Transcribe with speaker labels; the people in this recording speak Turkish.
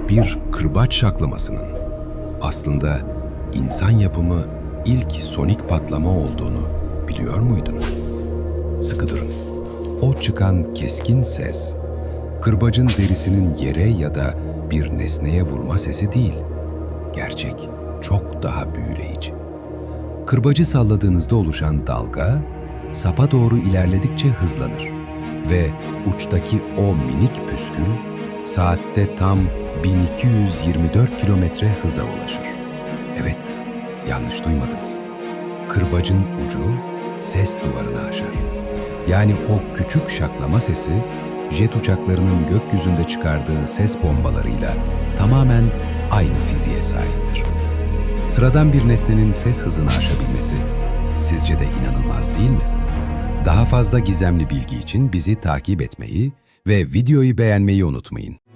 Speaker 1: Bir kırbaç şaklamasının aslında insan yapımı ilk sonik patlama olduğunu biliyor muydunuz? Sıkı durun. O çıkan keskin ses, kırbacın derisinin yere ya da bir nesneye vurma sesi değil. Gerçek çok daha büyüleyici. Kırbacı salladığınızda oluşan dalga, sapa doğru ilerledikçe hızlanır ve uçtaki o minik püskül saatte tam 1224 kilometre hıza ulaşır. Evet, yanlış duymadınız. Kırbacın ucu ses duvarını aşar. Yani o küçük şaklama sesi, jet uçaklarının gökyüzünde çıkardığı ses bombalarıyla tamamen aynı fiziğe sahiptir. Sıradan bir nesnenin ses hızını aşabilmesi sizce de inanılmaz değil mi? Daha fazla gizemli bilgi için bizi takip etmeyi ve videoyu beğenmeyi unutmayın.